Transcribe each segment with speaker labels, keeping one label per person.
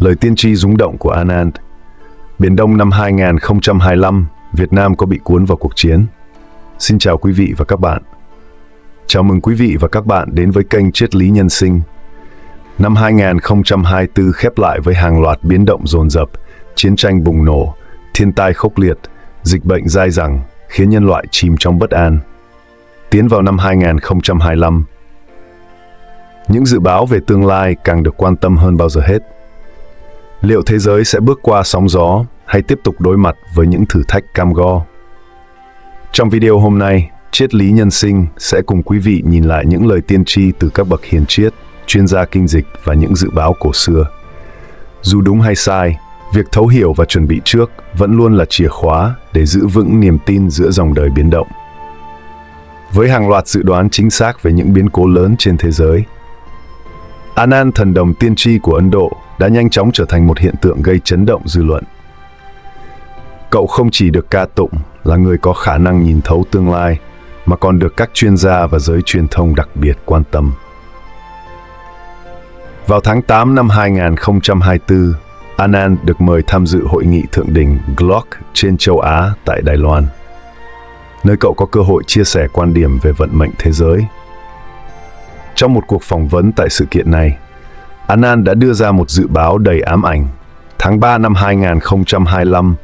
Speaker 1: Lời tiên tri rung động của Anand. Biển Đông năm 2025, Việt Nam có bị cuốn vào cuộc chiến? Xin chào quý vị và các bạn. Chào mừng quý vị và các bạn đến với kênh Triết lý Nhân sinh. Năm 2024 khép lại với hàng loạt biến động dồn dập, chiến tranh bùng nổ, thiên tai khốc liệt, dịch bệnh dai dẳng khiến nhân loại chìm trong bất an. Tiến vào năm 2025, những dự báo về tương lai càng được quan tâm hơn bao giờ hết. Liệu thế giới sẽ bước qua sóng gió hay tiếp tục đối mặt với những thử thách cam go? Trong video hôm nay, Triết lý Nhân sinh sẽ cùng quý vị nhìn lại những lời tiên tri từ các bậc hiền triết, chuyên gia kinh dịch và những dự báo cổ xưa. Dù đúng hay sai, việc thấu hiểu và chuẩn bị trước vẫn luôn là chìa khóa để giữ vững niềm tin giữa dòng đời biến động. Với hàng loạt dự đoán chính xác về những biến cố lớn trên thế giới, Anand, thần đồng tiên tri của Ấn Độ, đã nhanh chóng trở thành một hiện tượng gây chấn động dư luận. Cậu không chỉ được ca tụng là người có khả năng nhìn thấu tương lai, mà còn được các chuyên gia và giới truyền thông đặc biệt quan tâm. Vào tháng 8 năm 2024, Anand được mời tham dự hội nghị thượng đỉnh GLOC trên châu Á tại Đài Loan, nơi cậu có cơ hội chia sẻ quan điểm về vận mệnh thế giới. Trong một cuộc phỏng vấn tại sự kiện này, Anand đã đưa ra một dự báo đầy ám ảnh. Tháng 3 năm 2025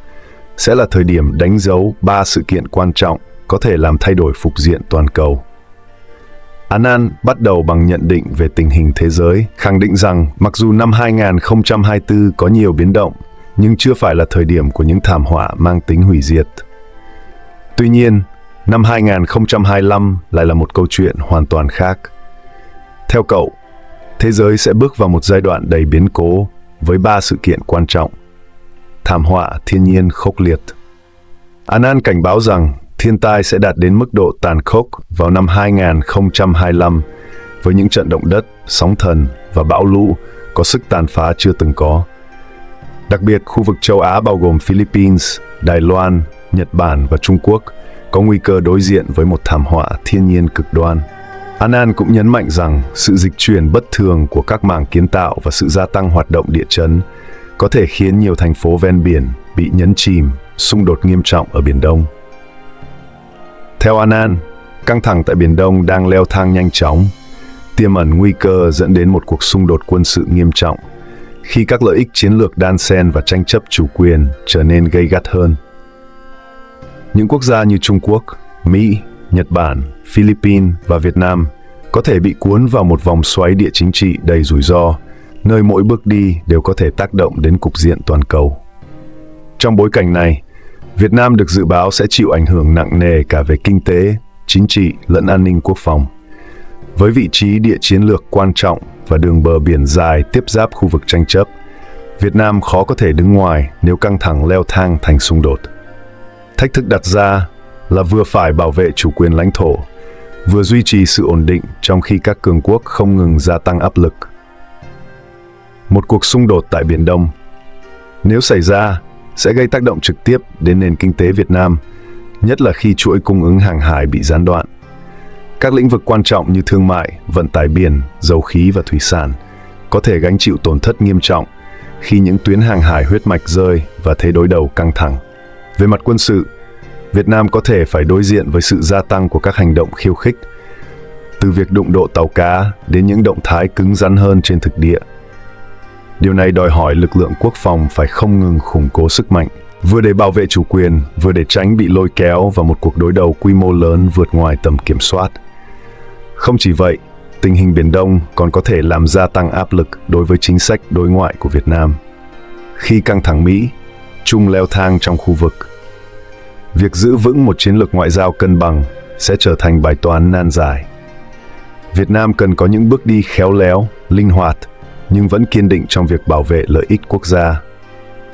Speaker 1: sẽ là thời điểm đánh dấu 3 sự kiện quan trọng có thể làm thay đổi cục diện toàn cầu. Anand bắt đầu bằng nhận định về tình hình thế giới, khẳng định rằng mặc dù năm 2024 có nhiều biến động, nhưng chưa phải là thời điểm của những thảm họa mang tính hủy diệt. Tuy nhiên, năm 2025 lại là một câu chuyện hoàn toàn khác. Theo cậu, thế giới sẽ bước vào một giai đoạn đầy biến cố với 3 sự kiện quan trọng. Thảm họa thiên nhiên khốc liệt. Anand cảnh báo rằng thiên tai sẽ đạt đến mức độ tàn khốc vào năm 2025 với những trận động đất, sóng thần và bão lũ có sức tàn phá chưa từng có. Đặc biệt, khu vực châu Á bao gồm Philippines, Đài Loan, Nhật Bản và Trung Quốc có nguy cơ đối diện với một thảm họa thiên nhiên cực đoan. Anand cũng nhấn mạnh rằng sự dịch chuyển bất thường của các mảng kiến tạo và sự gia tăng hoạt động địa chấn có thể khiến nhiều thành phố ven biển bị nhấn chìm, xung đột nghiêm trọng ở Biển Đông. Theo Anand, căng thẳng tại Biển Đông đang leo thang nhanh chóng, tiềm ẩn nguy cơ dẫn đến một cuộc xung đột quân sự nghiêm trọng khi các lợi ích chiến lược đan xen và tranh chấp chủ quyền trở nên gay gắt hơn. Những quốc gia như Trung Quốc, Mỹ, Nhật Bản, Philippines và Việt Nam có thể bị cuốn vào một vòng xoáy địa chính trị đầy rủi ro, nơi mỗi bước đi đều có thể tác động đến cục diện toàn cầu. Trong bối cảnh này, Việt Nam được dự báo sẽ chịu ảnh hưởng nặng nề cả về kinh tế, chính trị lẫn an ninh quốc phòng. Với vị trí địa chiến lược quan trọng và đường bờ biển dài tiếp giáp khu vực tranh chấp, Việt Nam khó có thể đứng ngoài nếu căng thẳng leo thang thành xung đột. Thách thức đặt ra là vừa phải bảo vệ chủ quyền lãnh thổ, vừa duy trì sự ổn định trong khi các cường quốc không ngừng gia tăng áp lực. Một cuộc xung đột tại Biển Đông, nếu xảy ra, sẽ gây tác động trực tiếp đến nền kinh tế Việt Nam, nhất là khi chuỗi cung ứng hàng hải bị gián đoạn. Các lĩnh vực quan trọng như thương mại, vận tải biển, dầu khí và thủy sản có thể gánh chịu tổn thất nghiêm trọng khi những tuyến hàng hải huyết mạch rơi và thế đối đầu căng thẳng. Về mặt quân sự, Việt Nam có thể phải đối diện với sự gia tăng của các hành động khiêu khích, từ việc đụng độ tàu cá đến những động thái cứng rắn hơn trên thực địa. Điều này đòi hỏi lực lượng quốc phòng phải không ngừng củng cố sức mạnh, vừa để bảo vệ chủ quyền, vừa để tránh bị lôi kéo vào một cuộc đối đầu quy mô lớn vượt ngoài tầm kiểm soát. Không chỉ vậy, tình hình Biển Đông còn có thể làm gia tăng áp lực đối với chính sách đối ngoại của Việt Nam. Khi căng thẳng Mỹ, Trung leo thang trong khu vực, việc giữ vững một chiến lược ngoại giao cân bằng sẽ trở thành bài toán nan giải. Việt Nam cần có những bước đi khéo léo, linh hoạt, nhưng vẫn kiên định trong việc bảo vệ lợi ích quốc gia,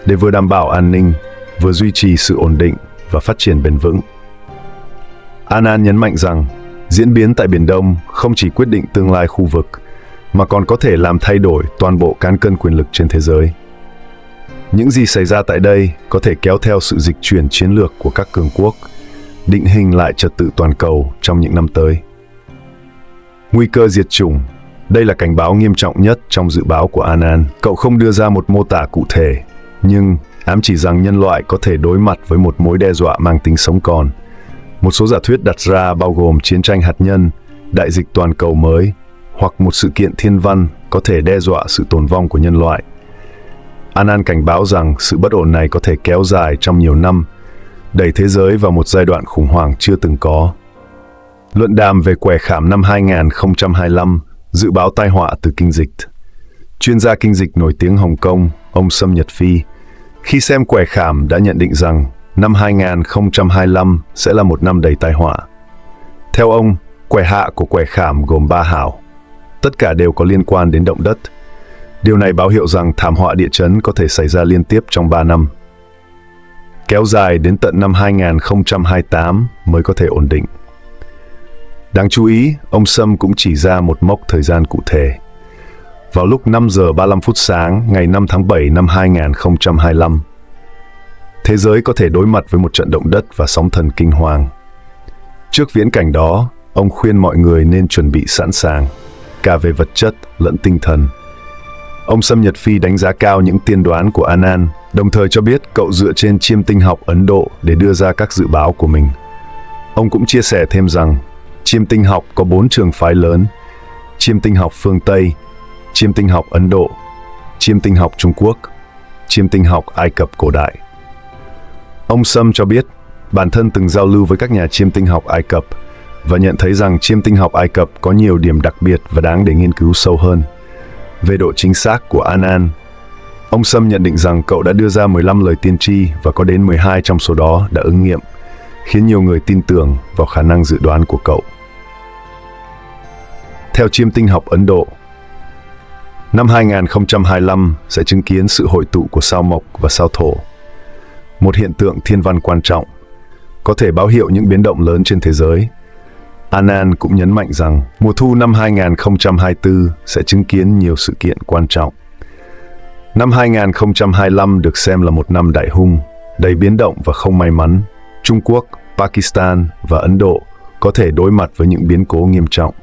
Speaker 1: để vừa đảm bảo an ninh, vừa duy trì sự ổn định và phát triển bền vững. Anand nhấn mạnh rằng, diễn biến tại Biển Đông không chỉ quyết định tương lai khu vực, mà còn có thể làm thay đổi toàn bộ cán cân quyền lực trên thế giới. Những gì xảy ra tại đây có thể kéo theo sự dịch chuyển chiến lược của các cường quốc, định hình lại trật tự toàn cầu trong những năm tới. Nguy cơ diệt chủng, Đây là cảnh báo nghiêm trọng nhất trong dự báo của Anand. Cậu không đưa ra một mô tả cụ thể, nhưng ám chỉ rằng nhân loại có thể đối mặt với một mối đe dọa mang tính sống còn. Một số giả thuyết đặt ra bao gồm chiến tranh hạt nhân, đại dịch toàn cầu mới, hoặc một sự kiện thiên văn có thể đe dọa sự tồn vong của nhân loại. Anand cảnh báo rằng sự bất ổn này có thể kéo dài trong nhiều năm, đẩy thế giới vào một giai đoạn khủng hoảng chưa từng có. Luận đàm về quẻ khảm năm 2025, dự báo tai họa từ kinh dịch. Chuyên gia kinh dịch nổi tiếng Hồng Kông, ông Sâm Nhật Phi, khi xem quẻ khảm đã nhận định rằng năm 2025 sẽ là một năm đầy tai họa. Theo ông, quẻ hạ của quẻ khảm gồm 3 hào. Tất cả đều có liên quan đến động đất. Điều này báo hiệu rằng thảm họa địa chấn có thể xảy ra liên tiếp trong 3 năm, kéo dài đến tận năm 2028 mới có thể ổn định. Đáng chú ý, ông Sâm cũng chỉ ra một mốc thời gian cụ thể. Vào lúc 5 giờ 35 phút sáng ngày 5 tháng 7 năm 2025, thế giới có thể đối mặt với một trận động đất và sóng thần kinh hoàng. Trước viễn cảnh đó, ông khuyên mọi người nên chuẩn bị sẵn sàng, cả về vật chất lẫn tinh thần. Ông Sâm Nhật Phi đánh giá cao những tiên đoán của Anand, đồng thời cho biết cậu dựa trên chiêm tinh học Ấn Độ để đưa ra các dự báo của mình. Ông cũng chia sẻ thêm rằng, chiêm tinh học có 4 trường phái lớn: chiêm tinh học phương Tây, chiêm tinh học Ấn Độ, chiêm tinh học Trung Quốc, chiêm tinh học Ai Cập cổ đại. Ông Sâm cho biết, bản thân từng giao lưu với các nhà chiêm tinh học Ai Cập và nhận thấy rằng chiêm tinh học Ai Cập có nhiều điểm đặc biệt và đáng để nghiên cứu sâu hơn. Về độ chính xác của Anand, ông Sâm nhận định rằng cậu đã đưa ra 15 lời tiên tri và có đến 12 trong số đó đã ứng nghiệm, khiến nhiều người tin tưởng vào khả năng dự đoán của cậu. Theo chiêm tinh học Ấn Độ, năm 2025 sẽ chứng kiến sự hội tụ của sao Mộc và sao Thổ, một hiện tượng thiên văn quan trọng, có thể báo hiệu những biến động lớn trên thế giới. Anand cũng nhấn mạnh rằng mùa thu năm 2024 sẽ chứng kiến nhiều sự kiện quan trọng. Năm 2025 được xem là một năm đại hung, đầy biến động và không may mắn. Trung Quốc, Pakistan và Ấn Độ có thể đối mặt với những biến cố nghiêm trọng.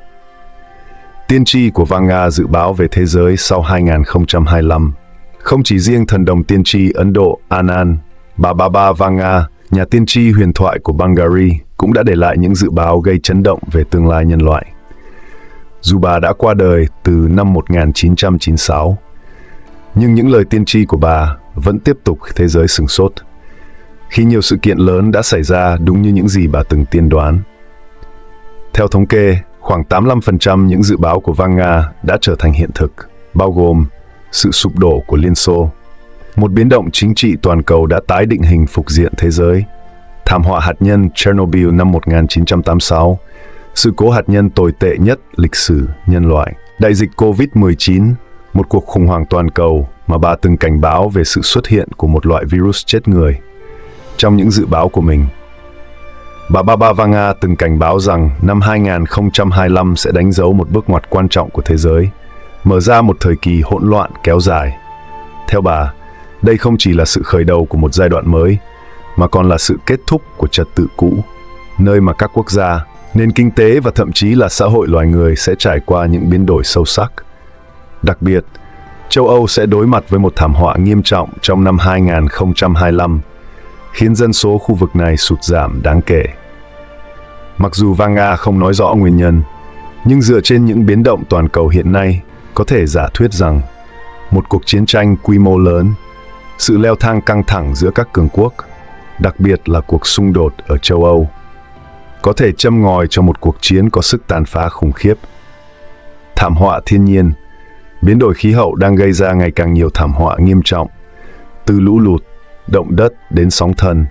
Speaker 1: Tiên tri của Vanga dự báo về thế giới sau 2025. Không chỉ riêng thần đồng tiên tri Ấn Độ Anand, bà Vanga, nhà tiên tri huyền thoại của Bangari, cũng đã để lại những dự báo gây chấn động về tương lai nhân loại. Dù bà đã qua đời từ năm 1996, nhưng những lời tiên tri của bà vẫn tiếp tục thế giới sửng sốt, khi nhiều sự kiện lớn đã xảy ra đúng như những gì bà từng tiên đoán. Theo thống kê, khoảng 85% những dự báo của Vanga đã trở thành hiện thực, bao gồm sự sụp đổ của Liên Xô, một biến động chính trị toàn cầu đã tái định hình phục diện thế giới, thảm họa hạt nhân Chernobyl năm 1986, sự cố hạt nhân tồi tệ nhất lịch sử nhân loại, đại dịch COVID-19, một cuộc khủng hoảng toàn cầu mà bà từng cảnh báo về sự xuất hiện của một loại virus chết người. Trong những dự báo của mình, bà Vanga từng cảnh báo rằng năm 2025 sẽ đánh dấu một bước ngoặt quan trọng của thế giới, mở ra một thời kỳ hỗn loạn kéo dài. Theo bà, đây không chỉ là sự khởi đầu của một giai đoạn mới, mà còn là sự kết thúc của trật tự cũ, nơi mà các quốc gia, nền kinh tế và thậm chí là xã hội loài người sẽ trải qua những biến đổi sâu sắc. Đặc biệt, châu Âu sẽ đối mặt với một thảm họa nghiêm trọng trong năm 2025, khiến dân số khu vực này sụt giảm đáng kể. Mặc dù Vanga không nói rõ nguyên nhân, nhưng dựa trên những biến động toàn cầu hiện nay, có thể giả thuyết rằng một cuộc chiến tranh quy mô lớn, sự leo thang căng thẳng giữa các cường quốc, đặc biệt là cuộc xung đột ở châu Âu, có thể châm ngòi cho một cuộc chiến có sức tàn phá khủng khiếp. Thảm họa thiên nhiên, biến đổi khí hậu đang gây ra ngày càng nhiều thảm họa nghiêm trọng, từ lũ lụt, động đất đến sóng thần,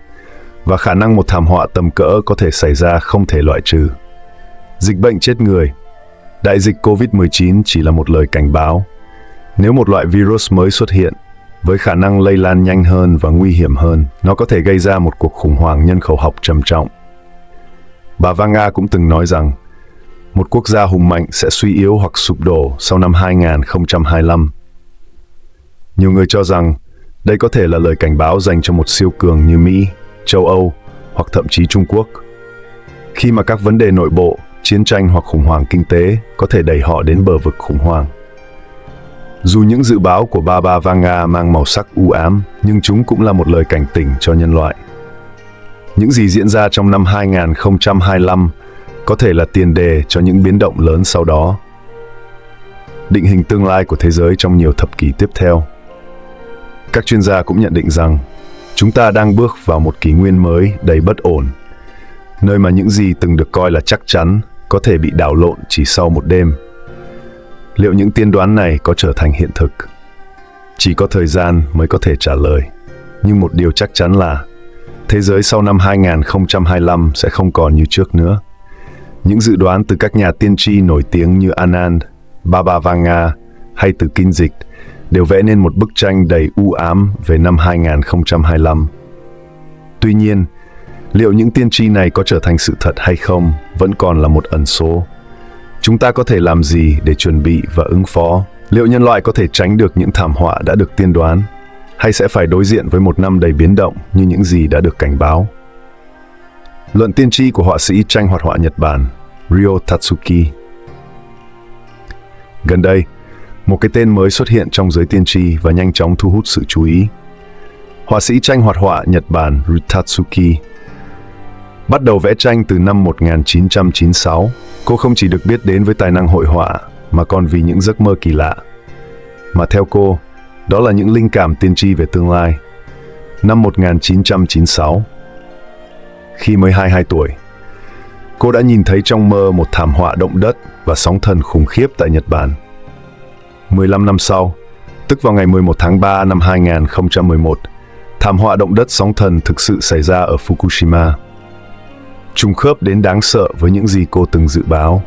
Speaker 1: và khả năng một thảm họa tầm cỡ có thể xảy ra không thể loại trừ. Dịch bệnh chết người. Đại dịch COVID-19 chỉ là một lời cảnh báo. Nếu một loại virus mới xuất hiện, với khả năng lây lan nhanh hơn và nguy hiểm hơn, nó có thể gây ra một cuộc khủng hoảng nhân khẩu học trầm trọng. Bà Vanga cũng từng nói rằng, một quốc gia hùng mạnh sẽ suy yếu hoặc sụp đổ sau năm 2025. Nhiều người cho rằng, đây có thể là lời cảnh báo dành cho một siêu cường như Mỹ, châu Âu hoặc thậm chí Trung Quốc. Khi mà các vấn đề nội bộ, chiến tranh hoặc khủng hoảng kinh tế có thể đẩy họ đến bờ vực khủng hoảng. Dù những dự báo của Baba Vanga mang màu sắc u ám, nhưng chúng cũng là một lời cảnh tỉnh cho nhân loại. Những gì diễn ra trong năm 2025 có thể là tiền đề cho những biến động lớn sau đó. Định hình tương lai của thế giới trong nhiều thập kỷ tiếp theo. Các chuyên gia cũng nhận định rằng chúng ta đang bước vào một kỷ nguyên mới đầy bất ổn, nơi mà những gì từng được coi là chắc chắn có thể bị đảo lộn chỉ sau một đêm. Liệu những tiên đoán này có trở thành hiện thực? Chỉ có thời gian mới có thể trả lời. Nhưng một điều chắc chắn là thế giới sau năm 2025 sẽ không còn như trước nữa. Những dự đoán từ các nhà tiên tri nổi tiếng như Anand, Baba Vanga hay từ kinh dịch đều vẽ nên một bức tranh đầy u ám về năm 2025. Tuy nhiên, liệu những tiên tri này có trở thành sự thật hay không vẫn còn là một ẩn số. Chúng ta có thể làm gì để chuẩn bị và ứng phó? Liệu nhân loại có thể tránh được những thảm họa đã được tiên đoán, hay sẽ phải đối diện với một năm đầy biến động như những gì đã được cảnh báo? Luận tiên tri của họa sĩ tranh hoạt họa Nhật Bản Ryo Tatsuki. Gần đây, một cái tên mới xuất hiện trong giới tiên tri và nhanh chóng thu hút sự chú ý. Họa sĩ tranh hoạt họa Nhật Bản Ryo Tatsuki bắt đầu vẽ tranh từ năm 1996. Cô không chỉ được biết đến với tài năng hội họa, mà còn vì những giấc mơ kỳ lạ. Mà theo cô, đó là những linh cảm tiên tri về tương lai. Năm 1996, khi mới 22 tuổi, cô đã nhìn thấy trong mơ một thảm họa động đất và sóng thần khủng khiếp tại Nhật Bản. 15 năm sau, tức vào ngày 11 tháng 3 năm 2011, thảm họa động đất sóng thần thực sự xảy ra ở Fukushima. Trùng khớp đến đáng sợ với những gì cô từng dự báo.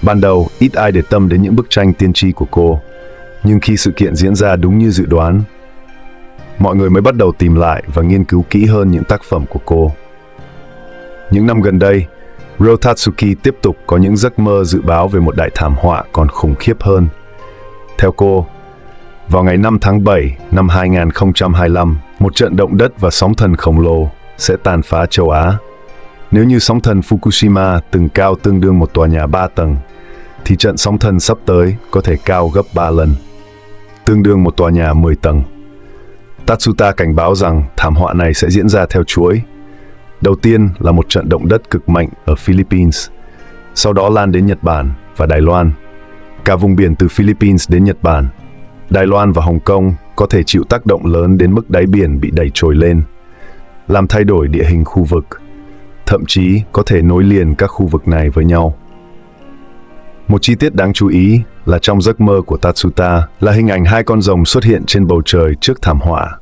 Speaker 1: Ban đầu, ít ai để tâm đến những bức tranh tiên tri của cô, nhưng khi sự kiện diễn ra đúng như dự đoán, mọi người mới bắt đầu tìm lại và nghiên cứu kỹ hơn những tác phẩm của cô. Những năm gần đây, Ryo Tatsuki tiếp tục có những giấc mơ dự báo về một đại thảm họa còn khủng khiếp hơn. Theo cô, vào ngày 5 tháng 7 năm 2025, một trận động đất và sóng thần khổng lồ sẽ tàn phá châu Á. Nếu như sóng thần Fukushima từng cao tương đương một tòa nhà 3 tầng, thì trận sóng thần sắp tới có thể cao gấp 3 lần, tương đương một tòa nhà 10 tầng. Tatsuta cảnh báo rằng thảm họa này sẽ diễn ra theo chuỗi. Đầu tiên là một trận động đất cực mạnh ở Philippines, sau đó lan đến Nhật Bản và Đài Loan. Cả vùng biển từ Philippines đến Nhật Bản, Đài Loan và Hồng Kông có thể chịu tác động lớn đến mức đáy biển bị đẩy trồi lên, làm thay đổi địa hình khu vực, thậm chí có thể nối liền các khu vực này với nhau. Một chi tiết đáng chú ý là trong giấc mơ của Tatsuta là hình ảnh hai con rồng xuất hiện trên bầu trời trước thảm họa.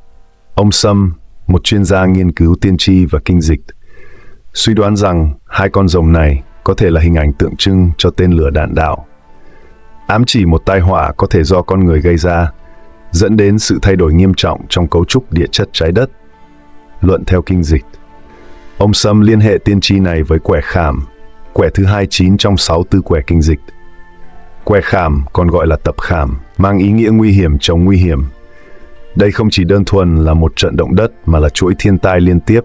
Speaker 1: Ông Sâm, một chuyên gia nghiên cứu tiên tri và kinh dịch, suy đoán rằng hai con rồng này có thể là hình ảnh tượng trưng cho tên lửa đạn đạo, ám chỉ một tai họa có thể do con người gây ra, dẫn đến sự thay đổi nghiêm trọng trong cấu trúc địa chất trái đất. Luận theo kinh dịch, ông Sâm liên hệ tiên tri này với quẻ khảm, quẻ thứ 29 trong 6 tư quẻ kinh dịch. Quẻ khảm, còn gọi là tập khảm, mang ý nghĩa nguy hiểm chống nguy hiểm. Đây không chỉ đơn thuần là một trận động đất mà là chuỗi thiên tai liên tiếp.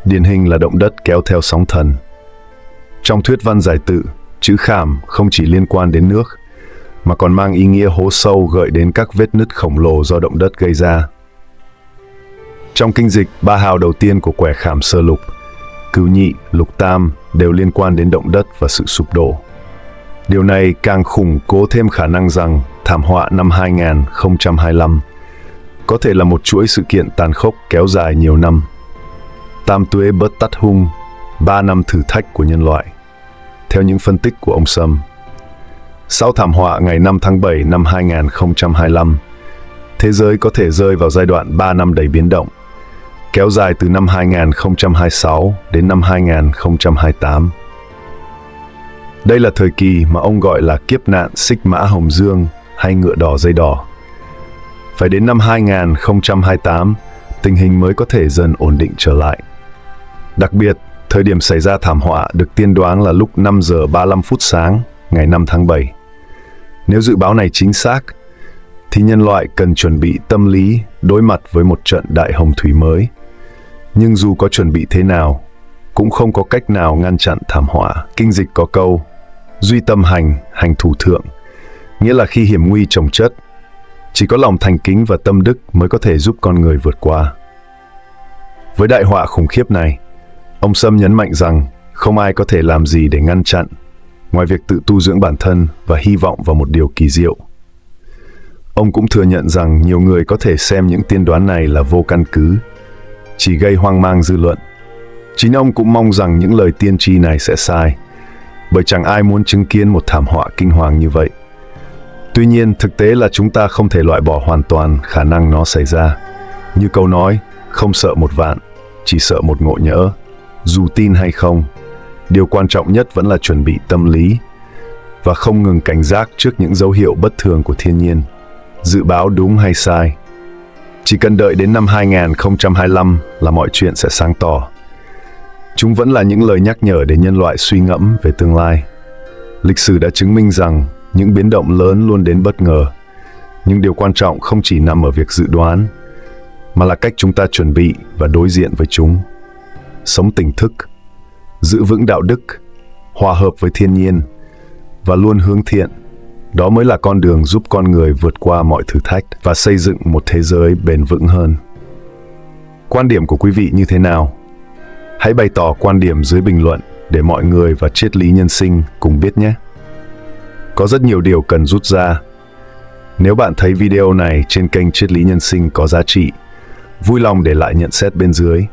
Speaker 1: Điển hình là động đất kéo theo sóng thần. Trong thuyết văn giải tự, chữ khảm không chỉ liên quan đến nước, mà còn mang ý nghĩa hố sâu gợi đến các vết nứt khổng lồ do động đất gây ra. Trong kinh dịch, 3 hào đầu tiên của quẻ khảm sơ lục, cửu nhị, lục tam đều liên quan đến động đất và sự sụp đổ. Điều này càng củng cố thêm khả năng rằng thảm họa năm 2025 có thể là một chuỗi sự kiện tàn khốc kéo dài nhiều năm. Tam tuế bớt tắt hung, 3 năm thử thách của nhân loại. Theo những phân tích của ông Sâm, sau thảm họa ngày 5 tháng 7 năm 2025, thế giới có thể rơi vào giai đoạn 3 năm đầy biến động, kéo dài từ năm 2026 đến năm 2028. Đây là thời kỳ mà ông gọi là kiếp nạn xích mã hồng dương hay ngựa đỏ dây đỏ. Phải đến năm 2028, tình hình mới có thể dần ổn định trở lại. Đặc biệt, thời điểm xảy ra thảm họa được tiên đoán là lúc 5 giờ 35 phút sáng, ngày 5 tháng 7. Nếu dự báo này chính xác, thì nhân loại cần chuẩn bị tâm lý đối mặt với một trận đại hồng thủy mới. Nhưng dù có chuẩn bị thế nào, cũng không có cách nào ngăn chặn thảm họa. Kinh dịch có câu, duy tâm hành, hành thủ thượng, nghĩa là khi hiểm nguy chồng chất, chỉ có lòng thành kính và tâm đức mới có thể giúp con người vượt qua. Với đại họa khủng khiếp này, ông Sâm nhấn mạnh rằng không ai có thể làm gì để ngăn chặn, ngoài việc tự tu dưỡng bản thân và hy vọng vào một điều kỳ diệu. Ông cũng thừa nhận rằng nhiều người có thể xem những tiên đoán này là vô căn cứ, chỉ gây hoang mang dư luận. Chính ông cũng mong rằng những lời tiên tri này sẽ sai, bởi chẳng ai muốn chứng kiến một thảm họa kinh hoàng như vậy. Tuy nhiên, thực tế là chúng ta không thể loại bỏ hoàn toàn khả năng nó xảy ra. Như câu nói, không sợ một vạn, chỉ sợ một ngộ nhỡ. Dù tin hay không, điều quan trọng nhất vẫn là chuẩn bị tâm lý và không ngừng cảnh giác trước những dấu hiệu bất thường của thiên nhiên. Dự báo đúng hay sai, chỉ cần đợi đến năm 2025 là mọi chuyện sẽ sáng tỏ. Chúng vẫn là những lời nhắc nhở để nhân loại suy ngẫm về tương lai. Lịch sử đã chứng minh rằng những biến động lớn luôn đến bất ngờ. Nhưng điều quan trọng không chỉ nằm ở việc dự đoán, mà là cách chúng ta chuẩn bị và đối diện với chúng. Sống tỉnh thức, giữ vững đạo đức, hòa hợp với thiên nhiên và luôn hướng thiện. Đó mới là con đường giúp con người vượt qua mọi thử thách và xây dựng một thế giới bền vững hơn. Quan điểm của quý vị như thế nào? Hãy bày tỏ quan điểm dưới bình luận để mọi người và triết lý nhân sinh cùng biết nhé. Có rất nhiều điều cần rút ra. Nếu bạn thấy video này trên kênh Triết lý Nhân sinh có giá trị, vui lòng để lại nhận xét bên dưới.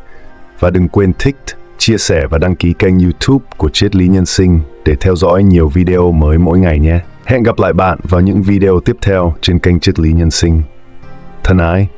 Speaker 1: Và đừng quên thích, chia sẻ và đăng ký kênh YouTube của Triết lý Nhân sinh để theo dõi nhiều video mới mỗi ngày nhé. Hẹn gặp lại bạn vào những video tiếp theo trên kênh Triết lý Nhân sinh. Thân ái!